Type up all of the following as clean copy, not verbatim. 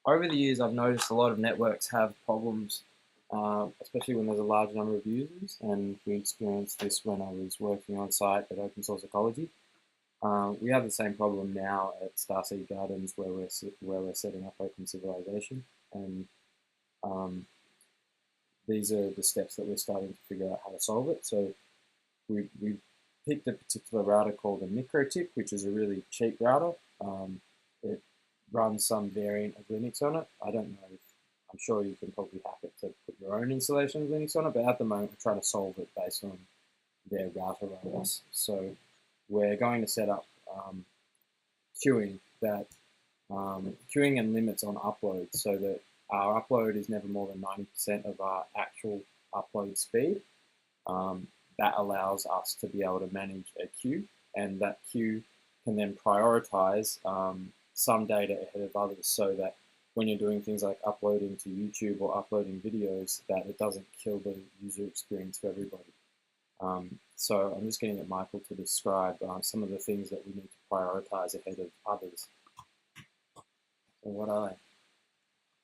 Over the years, I've noticed a lot of networks have problems, especially when there's a large number of users. And we experienced this when I was working on site at Open Source Ecology. We have the same problem now at Starseed Gardens, where we're setting up open civilization, and um, these are the steps that we're starting to figure out how to solve it. So we picked a particular router called a MikroTik, which is a really cheap router. It runs some variant of Linux on it. I don't know if I'm sure you can probably hack it to put your own installation of Linux on it, but at the moment we're trying to solve it based on their router runners. So we're going to set up queuing that queuing and limits on uploads so that our upload is never more than 90% of our actual upload speed. That allows us to be able to manage a queue, and that queue can then prioritize some data ahead of others, so that when you're doing things like uploading to YouTube or uploading videos, that it doesn't kill the user experience for everybody. So I'm just getting at Michael to describe some of the things that we need to prioritize ahead of others. So what are they?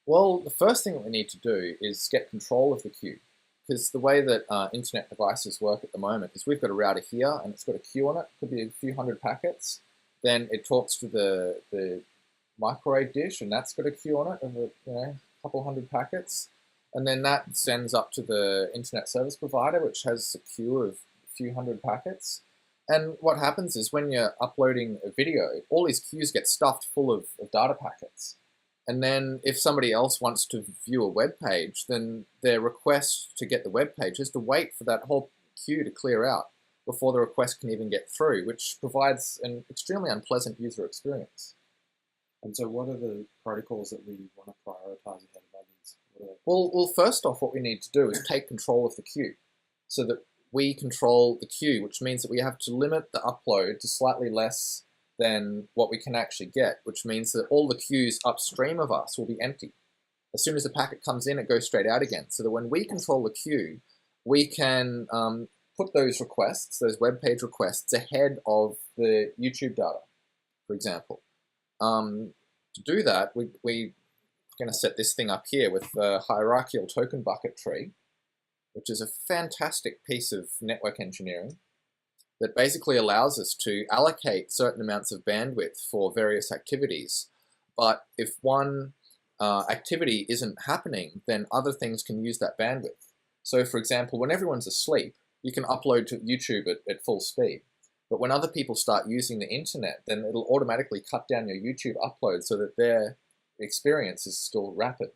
Well, the first thing that we need to do is get control of the queue, because the way that internet devices work at the moment is we've got a router here and it's got a queue on it. Could be a few hundred packets. Then it talks to the microwave dish, and that's got a queue on it of a couple hundred packets. And then that sends up to the internet service provider, which has a queue of a few hundred packets. And what happens is when you're uploading a video, all these queues get stuffed full of data packets. And then if somebody else wants to view a web page, then their request to get the web page has to wait for that whole queue to clear out before the request can even get through, which provides an extremely unpleasant user experience. And so what are the protocols that we want to prioritize ahead of others? Well, first off, what we need to do is take control of the queue so that we control the queue, which means that we have to limit the upload to slightly less than what we can actually get, which means that all the queues upstream of us will be empty. As soon as the packet comes in, it goes straight out again. So that when we control the queue, we can put those requests, those web page requests, ahead of the YouTube data, for example. To do that, we're going to set this thing up here with the hierarchical token bucket tree, which is a fantastic piece of network engineering that basically allows us to allocate certain amounts of bandwidth for various activities. But if one activity isn't happening, then other things can use that bandwidth. So for example, when everyone's asleep, you can upload to YouTube at full speed. But when other people start using the internet, then it'll automatically cut down your YouTube upload so that their experience is still rapid.